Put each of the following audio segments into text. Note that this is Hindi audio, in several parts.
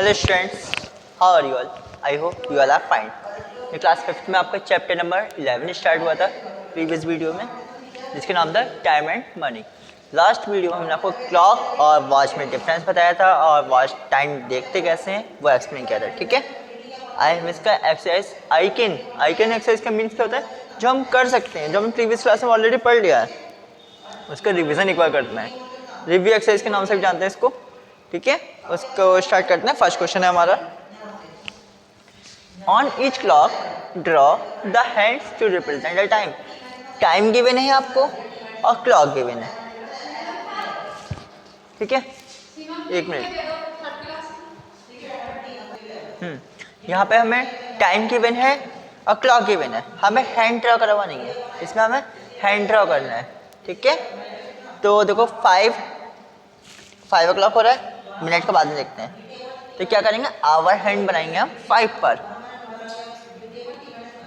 Hello students, how are you all? I hope you all are fine. ये क्लास 5th में आपका चैप्टर नंबर 11 स्टार्ट हुआ था प्रीवियस वीडियो में, जिसके नाम था time and money. Last video में हमने आपको क्लॉक और वॉच में डिफरेंस बताया था और वॉच टाइम देखते कैसे हैं वो एक्सप्लेन किया था। ठीक है, आई हम इसका एक्सरसाइज आइकन एक्सरसाइज का मीन्स क्या होता है? जो हम कर सकते हैं, जो हम प्रीवियस क्लास में ऑलरेडी पढ़ लिया है, उसका रिविजन एक बार करते हैं। रिव्यू एक्सरसाइज के नाम से भी जानते हैं इसको। ठीक है, उसको स्टार्ट करते हैं। फर्स्ट क्वेश्चन है हमारा, on each clock draw the hands to represent the time. Time given है आपको और क्लॉक गिवन है। ठीक है, एक मिनट। यहाँ पे हमें टाइम गिवन है और क्लॉक गिवन है, हमें हैंड ड्रॉ करवा नहीं है, इसमें हमें हैंड ड्रॉ करना है। ठीक है, तो देखो 5 o'clock हो रहा है, मिनट का बाद में देखते हैं। तो क्या करेंगे, आवर हैंड बनाएंगे हम 5 पर।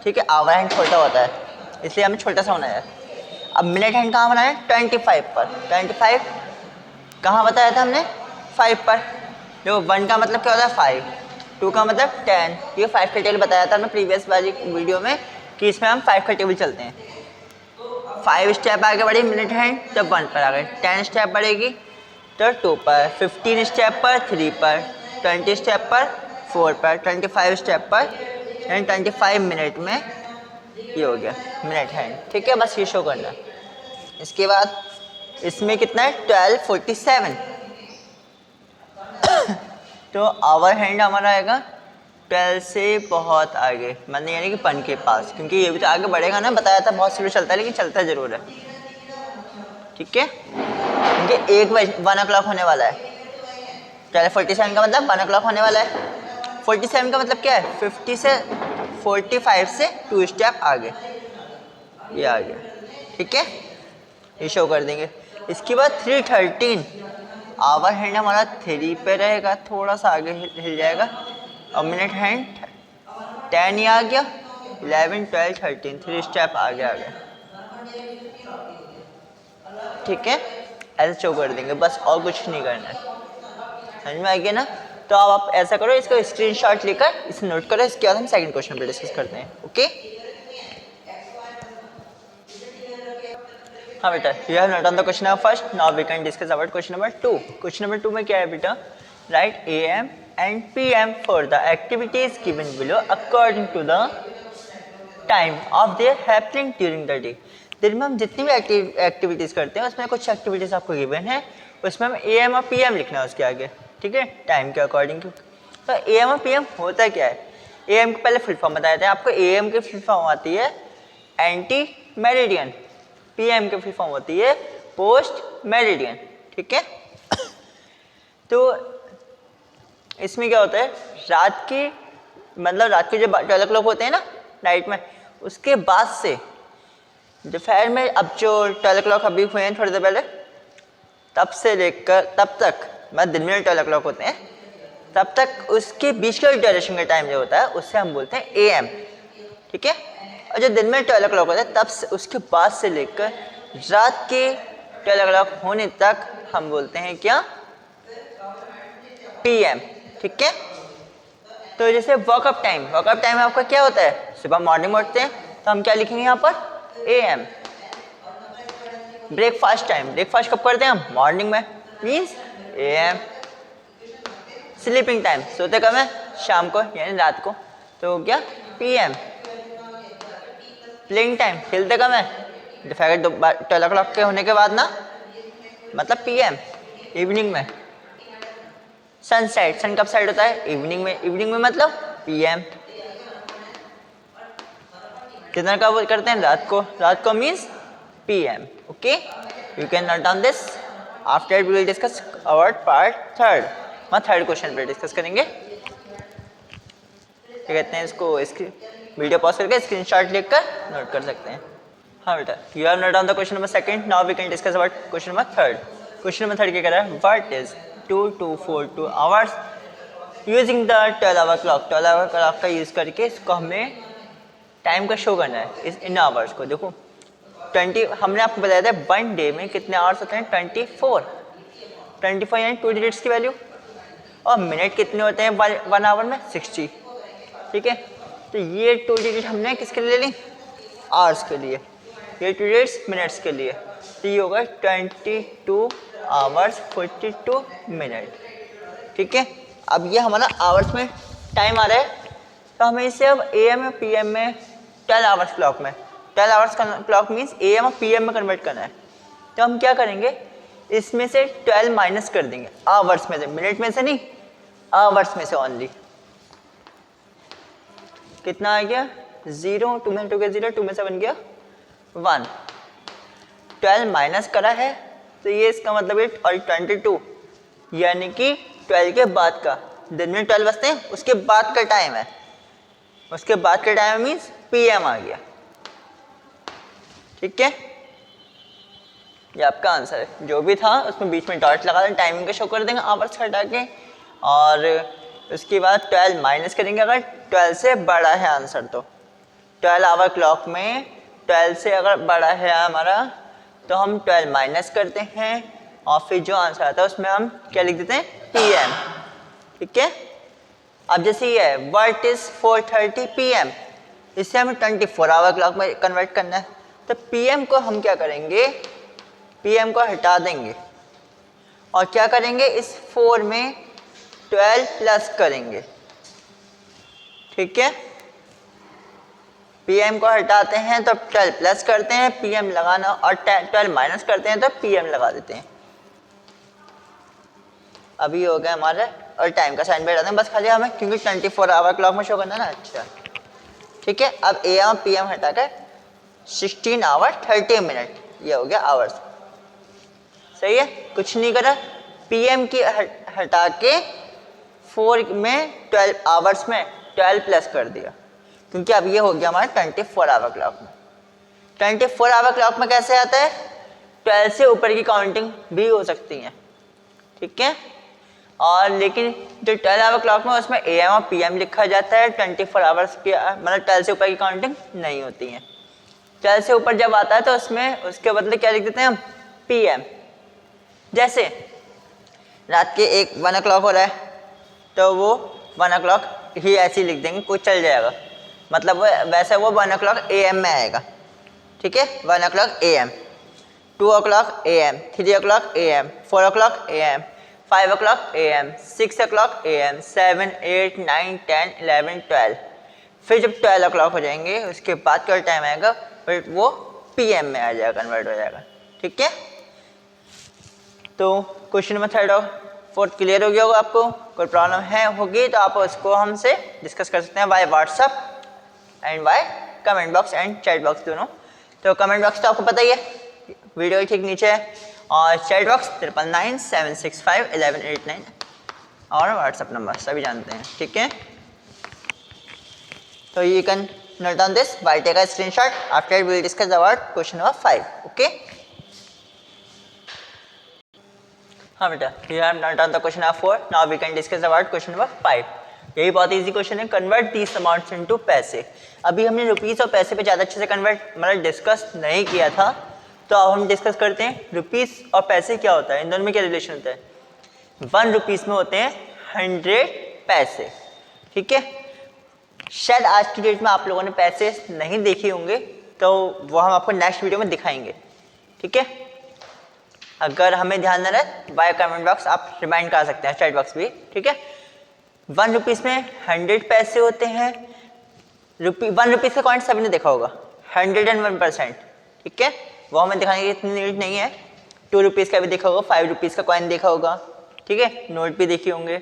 ठीक है, आवर हैंड छोटा होता है इसलिए हमें छोटा सा बनाया है। अब मिनट हैंड कहाँ बनाए? 25 पर। 25 कहाँ बताया था हमने? 5 पर। देखो 1 का मतलब क्या होता है? 5, 2 का मतलब 10। ये 5 का टेबल बताया था हमने प्रीवियस वाली वीडियो में कि इसमें हम 5 का टेबल चलते हैं। 5 स्टेप आगे बढ़ी मिनट हैंड, तब 1 पर आ गए। 10 स्टेप बढ़ेगी तो 2 पर, 15 स्टेप पर 3 पर, 20 स्टेप पर 4 पर, 25 स्टेप पर, यानी 25 मिनट में ये हो गया मिनट हैंड। ठीक है, बस ये शो करना। इसके बाद इसमें कितना है? 12:47। तो आवर हैंड हमारा आएगा 12 से बहुत आगे, मतलब यानी कि 1 के पास, क्योंकि ये भी तो आगे बढ़ेगा ना। बताया था बहुत स्लो चलता है, लेकिन चलता जरूर है। ठीक है, क्योंकि 1 o'clock होने वाला है। 12:47 का मतलब 1 o'clock होने वाला है। 47 का मतलब क्या है? 45 से 2 स्टेप आगे, ये आ गया। ठीक है, ये शो कर देंगे। इसके बाद 3:13, आवर हैंड हमारा 3 पे रहेगा, थोड़ा सा आगे हिल जाएगा। और मिनट हैंड 10 ही आ गया। 11, 12, 13, 3 स्टेप आगे आ गया। ठीक है, ऐसे शो कर देंगे, बस और कुछ नहीं करना है। समझ में आ गया ना? तो अब आप ऐसा करो, इसका स्क्रीनशॉट लेकर इसे नोट करो। इसके बाद हम सेकंड क्वेश्चन पे डिस्कस करते हैं। ओके, हाँ बेटा, you have note on the question number first. Now we can discuss about question number 2। Question number 2 में क्या है बेटा? Right AM and PM for the activities given below according to the time of their happening during the day. दिन में हम जितनी भी एक्टिविटीज़ करते हैं उसमें कुछ एक्टिविटीज़ आपको गिवन है, उसमें हम AM और PM लिखना है उसके आगे। ठीक है, टाइम के अकॉर्डिंग। तो AM और PM होता क्या है? AM के पहले फुल फॉर्म बताया था आपको। AM की फुल फॉर्म आती है एंटी मेरिडियन, PM की फुल फॉर्म होती है पोस्ट मेरिडियन। ठीक है, तो इसमें क्या होता है? रात के जो 12 o'clock होते हैं ना नाइट में, उसके बाद से दोपहर में, अब जो 12 o'clock अभी हुए हैं थोड़ी देर पहले, तब से लेकर तब तक, मतलब दिन में 12 o'clock होते हैं, तब तक उसके बीच का ड्यूरेशन का टाइम जो होता है उससे हम बोलते हैं AM। ठीक है, और जो दिन में 12 o'clock होता है तब से उसके बाद से लेकर रात के 12 o'clock होने तक हम बोलते हैं क्या? PM। ठीक है, तो जैसे वर्कअप टाइम आपका क्या होता है? सुबह मॉर्निंग में उठते हैं तो हम क्या लिखेंगे यहाँ पर? AM। ब्रेकफास्ट टाइम, ब्रेकफास्ट कब करते हैं हम? मॉर्निंग में, मीन्स AM। स्लीपिंग टाइम, सोते कब है? शाम को यानी रात को, तो हो गया PM। प्लेइंग टाइम, खेलते कब है? दोपहर 12 o'clock के होने के बाद ना, मतलब PM। इवनिंग में सनसेट, सन कब सेट होता है? इवनिंग में मतलब PM। कितना कब करते हैं? रात को means PM। Okay, you can note down this. After we will discuss about part 3। हम थर्ड क्वेश्चन पे डिस्कस करेंगे। क्या कहते हैं इसको? वीडियो पॉज करके स्क्रीनशॉट लेकर नोट कर सकते हैं। हाँ बेटा, you have note down the question number second. Now we can discuss about question number third. Question number third क्या कह रहा है? What is 2 hours using the 12 hour clock. 12 hour clock का यूज़ करके इसको हमें टाइम का शो करना है इस इन आवर्स को। देखो 20, हमने आपको बताया था 1 डे में कितने आवर्स होते हैं? 24 यानी 2 डिजिट्स की वैल्यू। और मिनट कितने होते हैं 1 आवर में 60, ठीक है। तो ये 2 डिजिट हमने किसके लिए ले ली, आवर्स के लिए, ये 2 डिजिट्स मिनट्स के लिए। तो ये होगा 22 आवर्स 42 मिनट, ठीक है। अब ये हमारा आवर्स में टाइम आ रहा है, तो हमें इसे अब AM और PM में 12 आवर्स क्लॉक में, 12 आवर्स क्लॉक मीन्स AM और PM में कन्वर्ट करना है। तो हम क्या करेंगे, इसमें से 12 माइनस कर देंगे, आवर्स में से, मिनट में से नहीं, आवर्स में से ओनली। कितना आ गया 0, 2 में 2 के 0, 2 में से बन गया 1। 12 माइनस करा है तो ये इसका मतलब है, और 22 यानी कि 12 के बाद का, दिन में 12 बजते हैं उसके बाद का टाइम है, उसके बाद का टाइम मीन्स PM आ गया, ठीक है। ये आपका आंसर है, जो भी था उसमें बीच में डॉट लगा दें, टाइमिंग का शो कर देंगे आवर्स हटा के, और उसके बाद 12 माइनस करेंगे अगर 12 से बड़ा है आंसर तो। 12 आवर क्लॉक में 12 से अगर बड़ा है हमारा तो हम 12 माइनस करते हैं, और फिर जो आंसर आता है उसमें हम क्या लिख देते हैं, PM, ठीक है। अब जैसे ये है व्हाट इज 4:30 PM, इससे हमें 24 आवर क्लॉक में कन्वर्ट करना है। तो PM को हम क्या करेंगे, PM को हटा देंगे और क्या करेंगे, इस 4 में 12 प्लस करेंगे, ठीक है। PM को हटाते हैं तो 12 प्लस करते हैं, PM लगाना, और 12 माइनस करते हैं तो PM लगा देते हैं। अभी हो गया हमारा, और टाइम का साइन बैठा दें बस खाली हमें, क्योंकि 24 आवर क्लॉक में शो करना ना। अच्छा ठीक है, अब AM और PM हटा कर 16 आवर 30 मिनट, ये हो गया आवर्स। सही है, कुछ नहीं करा, PM की हटा के 4 में 12 आवर्स में 12 प्लस कर दिया, क्योंकि अब ये हो गया हमारा 24 आवर क्लॉक में। 24 आवर क्लॉक में कैसे आता है, 12 से ऊपर की काउंटिंग भी हो सकती है, ठीक है। और लेकिन जो 12 आवर क्लॉक में उसमें AM और PM लिखा जाता है, 24 आवर्स की मतलब 12 से ऊपर की काउंटिंग नहीं होती है। 12 से ऊपर जब आता है तो उसमें उसके बदले क्या लिख देते हैं हम, PM। जैसे रात के 1 o'clock हो रहा है तो वो 1 o'clock ही ऐसे ही लिख देंगे, कुछ चल जाएगा, मतलब वैसे वो 1 o'clock AM में आएगा, ठीक है। 1 o'clock AM, 2 o'clock AM, 3 o'clock AM, 4 o'clock AM, 5 o'clock AM, 6 o'clock AM, 7, 8, 9, 10, 11, 12। फिर जब 12 o'clock हो जाएंगे उसके बाद का टाइम आएगा फिर वो PM में आ जाएगा, कन्वर्ट हो जाएगा, ठीक है। तो क्वेश्चन नंबर 3rd और 4th क्लियर हो गया होगा आपको। कोई प्रॉब्लम है होगी तो आप उसको हमसे डिस्कस कर सकते हैं by WhatsApp and by comment box and chat box दोनों। तो कमेंट बॉक्स तो आपको पता ही है, वीडियो ठीक नीचे है, और चैट बॉक्स 9997651189 और WhatsApp नंबर सभी जानते हैं, ठीक है। तो you can note down this while take a screenshot. After we will discuss about question number 5. Okay. हाँ बेटा, here I am note down the question number 4. Now we can discuss about question number 5. यही बहुत इजी क्वेश्चन है, कन्वर्ट दीज अमाउंट्स इनटू पैसे। अभी हमने रुपीस और पैसे पे ज़्यादा अच्छे से कन्वर्ट मतलब डिस्कस नहीं किया था, तो अब हम डिस्कस करते हैं रुपीस और पैसे क्या होता है, इन दोनों में क्या रिलेशन होता है। 1 रुपीस में होते हैं 100 पैसे, ठीक है। शायद आज की डेट में आप लोगों ने पैसे नहीं देखे होंगे, तो वो हम आपको नेक्स्ट वीडियो में दिखाएंगे, ठीक है। अगर हमें ध्यान न रहे बाय कमेंट बॉक्स आप रिमाइंड कर सकते हैं, चैट बॉक्स भी, ठीक है। 1 रुपीस में 100 पैसे होते हैं। 1 रुपीस का कॉइन सभी ने देखा होगा, 101%, ठीक है। वो हमें दिखाने की इतनी नीड नहीं है। 2 रुपीस का भी देखा होगा, 5 रुपीस का कॉइन देखा होगा, ठीक है, नोट भी देखे होंगे,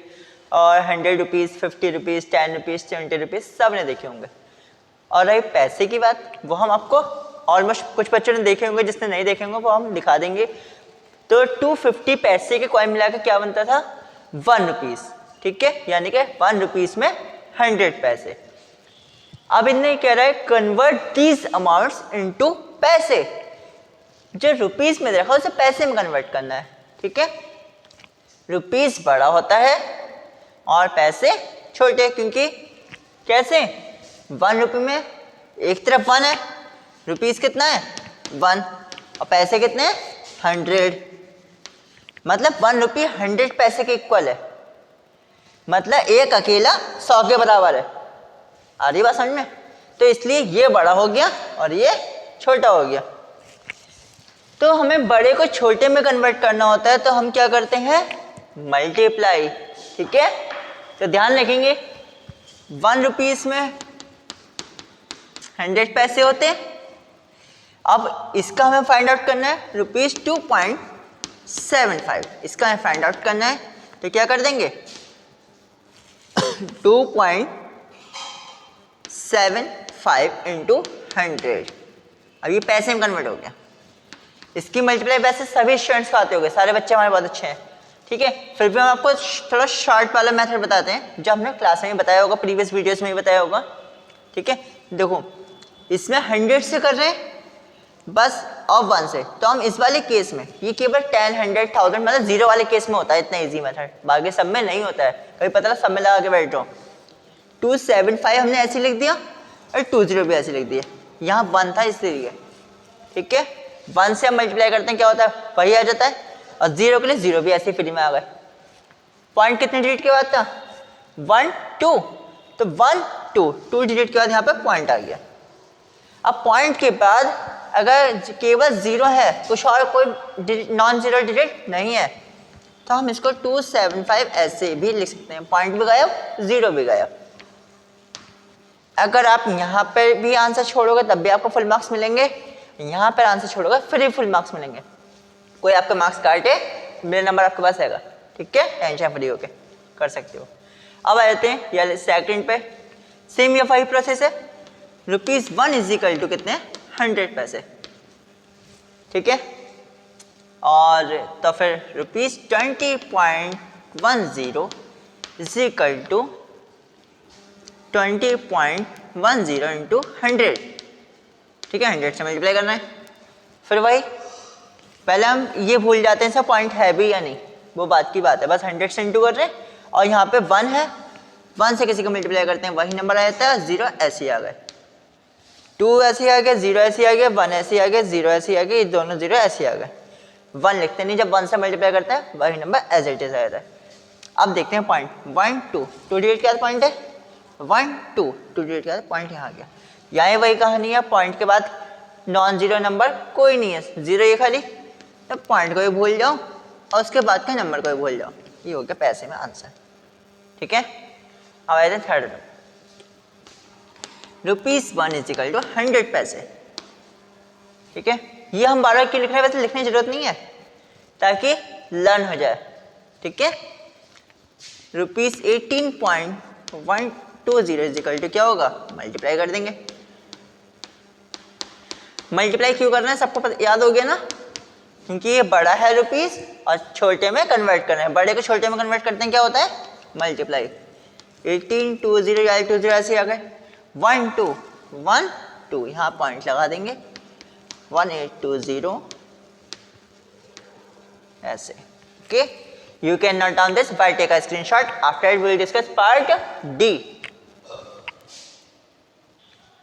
और 100 रुपीस, 50 रुपीस, 10 रुपीस, 20 रुपीस सब ने देखे होंगे। और रही पैसे की बात, वो हम आपको ऑलमोस्ट कुछ बच्चों ने देखे होंगे, जिसने नहीं देखे होंगे वो हम दिखा देंगे। तो 250 पैसे के कॉइन मिला के क्या बनता था, 1 रुपीस, ठीक है, यानी कि 1 रुपीस में 100 पैसे। अब इन्हें कह रहा है कन्वर्ट दीज अमाउंट्स इनटू पैसे, जो रुपीस में रखा उसे पैसे में कन्वर्ट करना है, ठीक है। रुपीस बड़ा होता है और पैसे छोटे, क्योंकि कैसे 1 रुपये में एक तरफ 1 है, रुपीस कितना है 1 और पैसे कितने हैं 100, मतलब 1 रुपये 100 पैसे के इक्वल है। मतलब एक अकेला 100 के बराबर है। आ रही बात समझ में? तो इसलिए ये बड़ा हो गया और ये छोटा हो गया। तो हमें बड़े को छोटे में कन्वर्ट करना होता है तो हम क्या करते हैं, मल्टीप्लाई। ठीक है, तो ध्यान रखेंगे 1 रुपीस में 100 पैसे होते हैं। अब इसका हमें फाइंड आउट करना है ₹2.75, इसका हमें फाइंड आउट करना है। तो क्या कर देंगे 2.75 इंटू 100। अब ये पैसे में कन्वर्ट हो गया। इसकी मल्टीप्लाई वैसे सभी स्टूडेंट्स को आते होंगे, सारे बच्चे हमारे बहुत अच्छे हैं। ठीक है, फिर भी हम आपको थोड़ा शॉर्ट वाला मेथड बताते हैं जो हमने क्लास में बताया होगा, प्रीवियस वीडियोस में भी बताया होगा। ठीक है, देखो इसमें 100 से कर रहे हैं बस और 1 से, तो हम इस वाले केस में ये केवल 10, 100, 1000 मतलब जीरो वाले केस में होता है इतना इजी मेथड, बाकी सब में नहीं होता है। कभी पता लगा सब में लगा के बैठ रहा हूँ। 275 हमने ऐसे लिख दिया और 20 भी ऐसे लिख दिया, यहाँ 1 था इसलिए। ठीक है, 1 से हम मल्टीप्लाई करते हैं क्या होता है, वही आ जाता है, और 0 के लिए 0 भी ऐसे फ्री में आ गए। पॉइंट कितने डिजिट के बाद था, 1 2, तो 1 2 डिजिट के बाद यहाँ पे पॉइंट आ गया। अब पॉइंट के बाद अगर केवल 0 है, कुछ और कोई नॉन जीरो डिजिट नहीं है, तो हम इसको 275 ऐसे भी लिख सकते हैं। पॉइंट भी गायब, 0 भी गायब। अगर आप यहाँ पे भी आंसर छोड़ोगे तब भी आपको फुल मार्क्स मिलेंगे, यहाँ पर आंसर छोड़ोगे फिर फुल मार्क्स मिलेंगे। कोई आपके मार्क्स काटे, मेरा नंबर आपके पास आएगा। ठीक है, टेंशन फ्री होके कर सकते हो। अब आ जाते हैं या सेकंड पे, सेम या वही प्रोसेस है। ₹1 इज इक्वल टू कितने, 100 पैसे। ठीक है, और तो फिर ₹20.10 इज इक्वल टू 20.10 इंटू 100। ठीक है, 100 से मल्टीप्लाई करना है। फिर वही पहले हम ये भूल जाते हैं सर पॉइंट है भी या नहीं, वो बात की बात है, बस 100 से इंटू कर रहे हैं और यहाँ पे 1 है, 1 से किसी को मल्टीप्लाई करते हैं वही नंबर आ जाता है। 0 ऐसे आ गए, 2 ऐसे आ गया, 0 ऐसे आ गया, 1 ऐसे आ गया, 0 ऐसे आ गया, ये दोनों 0 ऐसे आ गए। 1 लिखते नहीं, जब 1 से मल्टीप्लाई करते हैं वही नंबर एज इट इज आ जाता है। अब देखते हैं पॉइंट 1 2 2 डिजिट के बाद पॉइंट है, 1 2 2 डिजिट के बाद पॉइंट यहाँ आ गया। यहाँ वही कहानी है, पॉइंट के बाद नॉन जीरो नंबर कोई नहीं है, 0 ये खाली, तब पॉइंट को भी भूल जाओ और उसके बाद के नंबर को भी भूल जाओ। ये हो गया पैसे में आंसर। ठीक है, अब आए थे थर्ड, ₹1 इज इक्वल टू 100 पैसे। ठीक है, ये हम 12 क्यों लिख रहे हैं, वैसे लिखने की जरूरत नहीं है, ताकि लर्न हो जाए। ठीक है, ₹18.120 इज इक्वल टू क्या होगा, मल्टीप्लाई कर देंगे। मल्टीप्लाई क्यों करना है सबको याद हो गया ना, क्योंकि ये बड़ा है रुपीस और छोटे में कन्वर्ट करना है। बड़े को छोटे में कन्वर्ट करते हैं क्या होता है, मल्टीप्लाई। 1820 ऐसे आ गए, 1 2 1 2, यहाँ पॉइंट लगा देंगे, 1820 ऐसे। Okay, you can note down this by take a screenshot, after it we will discuss part D.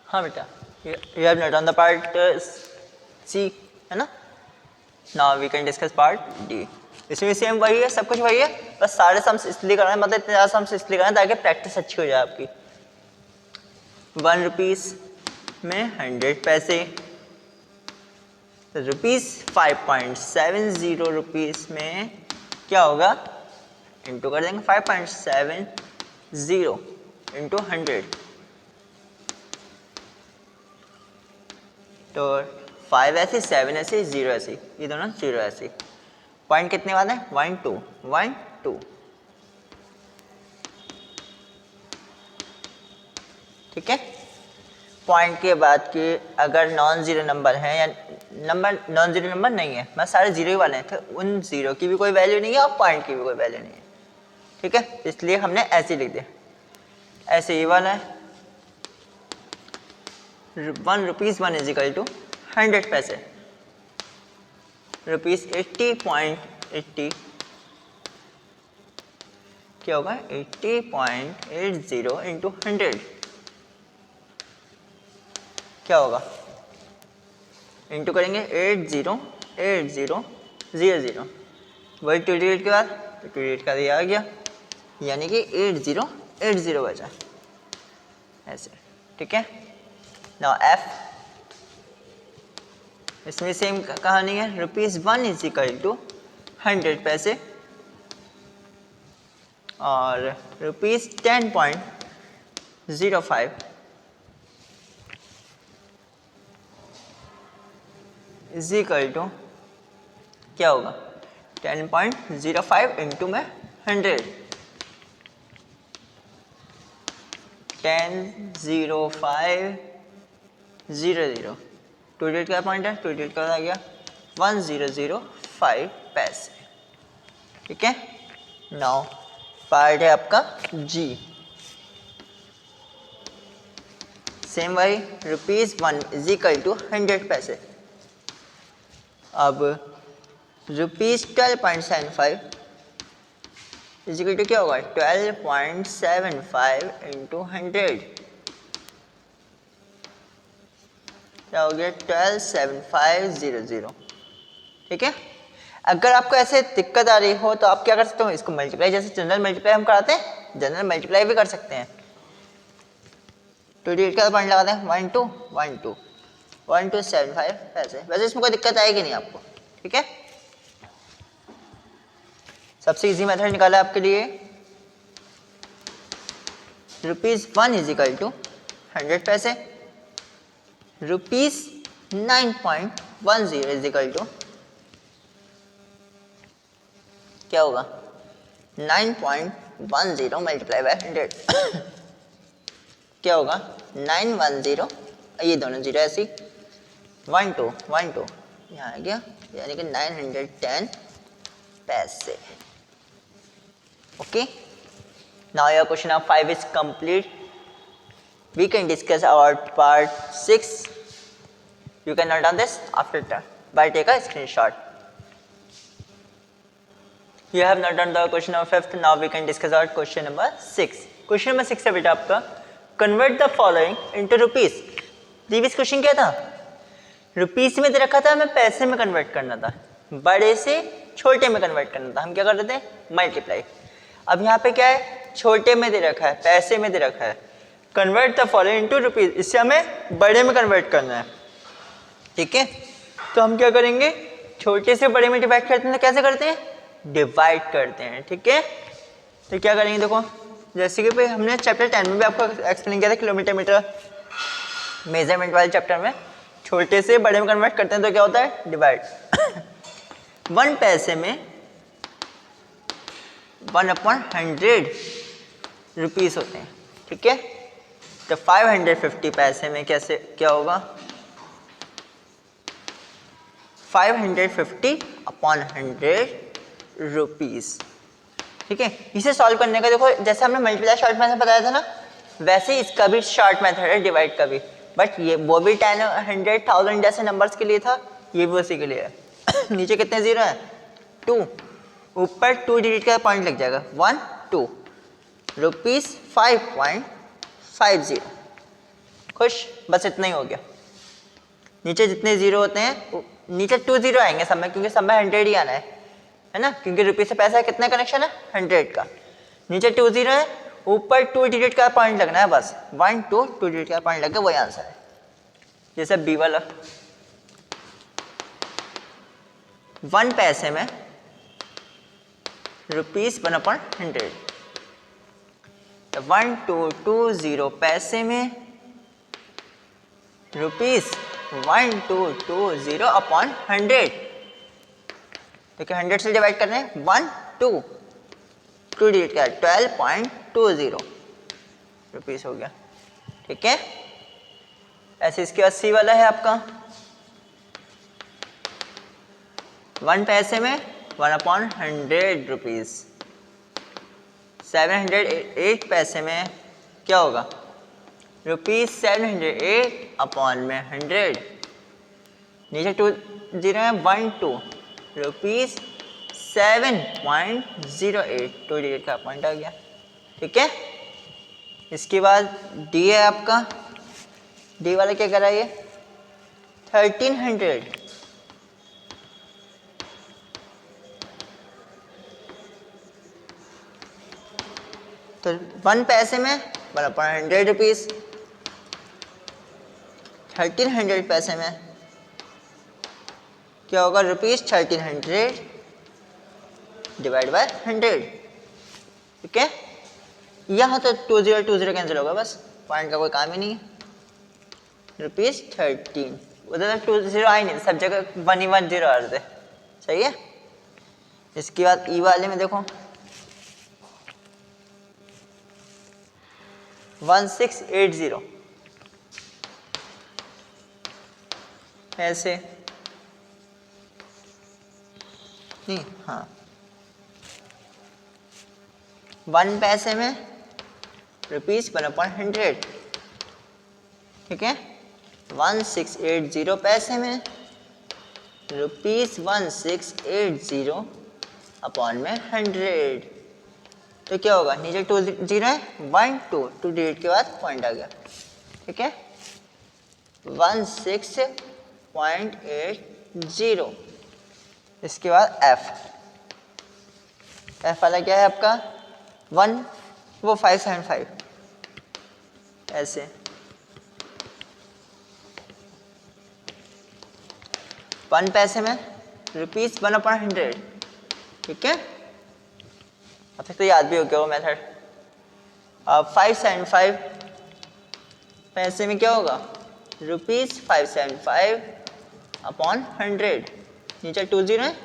हाँ बेटा, you have noted on the part C है ना। Now we can discuss part D। इसमें सेम वही है, सब कुछ वही है, बस सारे सम्स इसलिए करना है, मतलब इतने ज़्यादा सम्स इसलिए करना है ताकि प्रैक्टिस अच्छी हो जाए आपकी। 1 रुपीस में 100 पैसे, ₹5.70 रुपीस में क्या होगा, इंटू कर देंगे 5.70 इंटू 100, तो 5 ऐसे, 7 ऐसे, 0 ऐसे, ये दोनों 0 ऐसे। पॉइंट कितने वाले हैं, 1 2 1 2। ठीक है, पॉइंट के बाद के अगर नॉन जीरो नंबर है या नंबर नॉन जीरो नंबर नहीं है, मैं सारे जीरो ही वाले हैं, तो उन जीरो की भी कोई वैल्यू नहीं है और पॉइंट की भी कोई वैल्यू नहीं है। ठीक है, इसलिए हमने ऐसे लिख दिया। ऐसे ये वाला है, ₹1 इज इक्वल टू 100 पैसे, ₹80.80 क्या होगा, 80.80 इंटू 100 क्या होगा, इंटू करेंगे 808000, वही 2 डिजिट के बाद, 2 डिजिट का ये आ गया, यानी कि 8080 बचा ऐसे, ठीक है। नाउ एफ, इसमें सेम कहानी है, ₹1 इज इक्वल टू 100 पैसे और ₹10.05 इज इक्वल टू क्या होगा, 10.05 इंटू में 100, 10.0500, टू डिजिट का पॉइंट है, टू डिजिट का आ गया 1005 पैसे, ठीक है। नाउ पार्ट है आपका जी, सेम वही ₹1 इज इक्वल टू 100 पैसे। अब ₹12.75 इज इक्वल टू क्या होगा, 12.75 इंटू 100, क्या हो गया 127500, ठीक है। अगर आपको ऐसे दिक्कत आ रही हो तो आप क्या कर सकते हो, इसको मल्टीप्लाई, जैसे जनरल मल्टीप्लाई हम कराते हैं, जनरल मल्टीप्लाई भी कर सकते हैं। टू डिजिट का पॉइंट लगाते हैं, 1275 पैसे, वैसे इसमें कोई दिक्कत आएगी नहीं आपको, ठीक है। सबसे इजी मेथड निकाला आपके लिए, ₹1 इज इक्वल टू 100 पैसे, ₹9.10 इज इक्वल टू क्या होगा, 9.10 मल्टीप्लाई बाय 100 क्या होगा, 910, ये दोनों जीरो ऐसी, 12 यहाँ आ गया, यानी कि 910 पैसे, okay. Now your question of 5 is complete. We can discuss about part 6. You can note down this after that by take a screenshot. You have noted down the question number 5th. Now we can discuss about question number 6. Question number 6 है बेटा आपका, convert the following into rupees. Previous question क्या था, रुपीस में दे रखा था, हमें पैसे में कन्वर्ट करना था, बड़े से छोटे में कन्वर्ट करना था, हम क्या कर रहे थे, मल्टीप्लाई। अब यहाँ पे क्या है, छोटे में दे रखा है, पैसे में दे रखा है, convert the following into rupees, इससे हमें बड़े में कन्वर्ट करना है, ठीक है। तो हम क्या करेंगे, छोटे से बड़े में डिवाइड करते हैं, तो कैसे करते हैं, डिवाइड करते हैं, ठीक है। तो क्या करेंगे, देखो जैसे कि भाई हमने चैप्टर 10 में भी आपको एक्सप्लेन किया था, किलोमीटर मीटर मेजरमेंट वाले चैप्टर में, छोटे से बड़े में कन्वर्ट करते हैं तो क्या होता है, डिवाइड। 1 पैसे में 1/100 रुपीस होते हैं, ठीक है। तो 550 पैसे में कैसे क्या होगा, 550/100 रुपीस, ठीक है। इसे सॉल्व करने का देखो, जैसे हमने मल्टीप्लाई शॉर्ट मेथड बताया था ना, वैसे इसका भी शॉर्ट मेथड है, डिवाइड का भी, बट ये वो भी 10, 100, 1000 जैसे नंबर्स के लिए था, ये भी उसी के लिए है। नीचे कितने जीरो है, 2, ऊपर 2 डिजिट का पॉइंट लग जाएगा, 1 2, रुपीस 5.50, खुश, बस इतना ही हो गया। नीचे जितने जीरो होते हैं, नीचे 2 जीरो आएंगे सब में, क्योंकि सब में 100 ही आना है ना, क्योंकि रुपीस से पैसा कितना कनेक्शन है, 100 का। नीचे 2 जीरो है, ऊपर 2 डिजिट का पॉइंट लगना है, बस 1 2 2 डिजिट का पॉइंट लग गया, वही आंसर है। जैसे बी वाला, 1 पैसे में रुपीस 1/100, 1220 पैसे में रुपीस 1220/100, तो क्या 100 से डिवाइड कर रहे हैं, 1 2 डिजिट का 12.20 रुपीस हो गया, ठीक है। ऐसे इसके बाद सी वाला है आपका, 1 पैसे में 1/100 रुपीस, 708 पैसे में क्या होगा, रुपीस 708/100, नीचे 2 जीरो है, 1 2, रुपीस 7.08, 2 डिजिट का पॉइंट आ गया, ठीक है। इसके बाद डी है आपका, डी वाला क्या कर रहा है, ये 1300, तो 1 पैसे में 1/100 रुपीज़, 1300 पैसे में क्या होगा, ₹1300 डिवाइड बाय 100। ठीक है, यहाँ तो 20 कैंसिल होगा, बस पॉइंट का कोई काम ही नहीं है। ₹13 उधर 20 आई नहीं, सब जगह 1 ही 1 0 आ रहे थे। सही है। इसके बाद ई वाले में देखो 1680 ऐसे नहीं, हाँ 1 पैसे में ₹1/100। ठीक है, 1680 पैसे में ₹1680 अपॉन में 100। तो क्या होगा, नीचे 2 0 है, 1 2 2 डिजिट के बाद पॉइंट आ गया। ठीक है, 16.80। इसके बाद एफ वाला क्या है आपका 1, वो 575 ऐसे। वन पैसे में ₹1/100। ठीक है, अब तक तो याद भी हो गया वो मेथड। अब 575 पैसे में क्या होगा, ₹575 अपॉन 100। नीचे 2 0 है,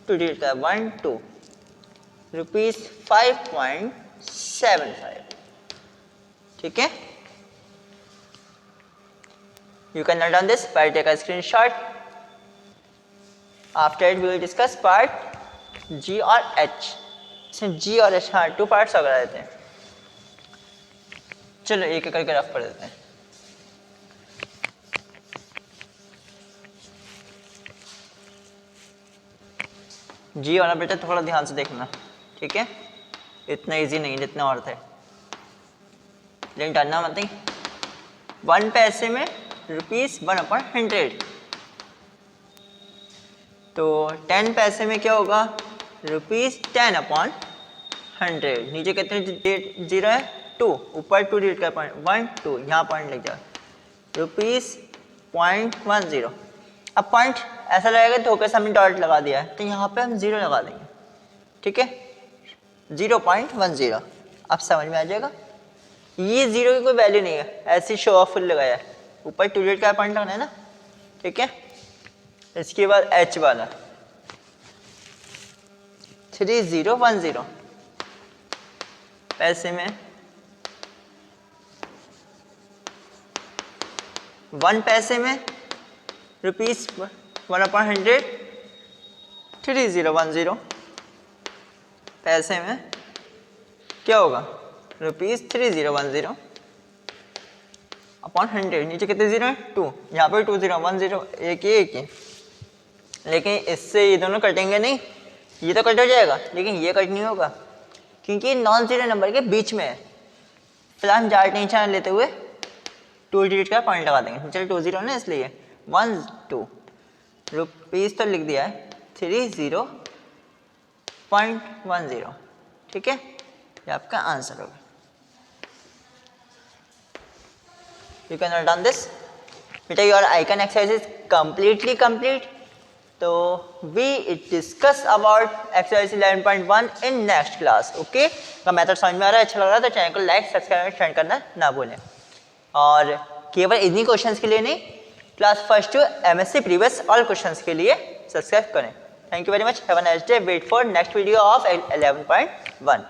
2 डिजिट का 1 2 ₹5.75। ठीक है, you can note down this by take a screenshot. After it we will discuss part G और H. इसमें G और H, हाँ 2 पार्ट्स अगर रहते हैं। चलो एक एक करके रफ पढ़ देते हैं। जी वाला बेटा थोड़ा ध्यान से देखना। ठीक है, इतना इजी नहीं जितना और थे, लेकिन डरना मत नहीं। 1 पैसे में ₹1/100। तो 10 पैसे में क्या होगा, ₹10/100। नीचे कितने जीरो है, 2, ऊपर 2 डिजिट का पॉइंट 1 2, यहाँ पॉइंट लग जाए ₹0.10। अब पॉइंट ऐसा लगेगा धोखे से हमने डॉट लगा दिया है, तो यहाँ पे हम 0 लगा देंगे। ठीक है, 0.10। अब समझ में आ जाएगा, ये 0 की कोई वैल्यू नहीं है, ऐसी शो ऑफ फुल लगाया है, ऊपर 2 डिजिट का पॉइंट लगना है ना। ठीक है, इसके बाद H वाला 3010 पैसे में 1 पैसे में ₹1/100। 3010 पैसे में क्या होगा, ₹3010 अपॉन 100। नीचे कितने जीरो है, 2, यहाँ पर 2 0 1 0 एक ही। लेकिन इससे ये दोनों कटेंगे नहीं, ये तो कट हो जाएगा, लेकिन ये कट नहीं होगा क्योंकि नॉन जीरो नंबर के बीच में है। फिलहाल ज़्यादा टेंशन लेते हुए 2 डिजिट का पॉइंट लगा देंगे। चलो 2 0 ना, इसलिए 1 2 रुपीज़ तो लिख दिया है, 30.10। ठीक है, ये आपका आंसर होगा। You can note down this. बेटा your icon exercise is completely complete. तो we discuss about exercise 11.1 in next class. Okay? का मेथड समझ में आ रहा है, अच्छा लग रहा है तो चैनल को लाइक सब्सक्राइब शेयर करना ना भूलें। और केवल इन्हीं क्वेश्चंस के लिए नहीं, class first to MSc previous all questions के लिए सब्सक्राइब करें। Thank you very much, have a nice day, wait for next video of 11.1।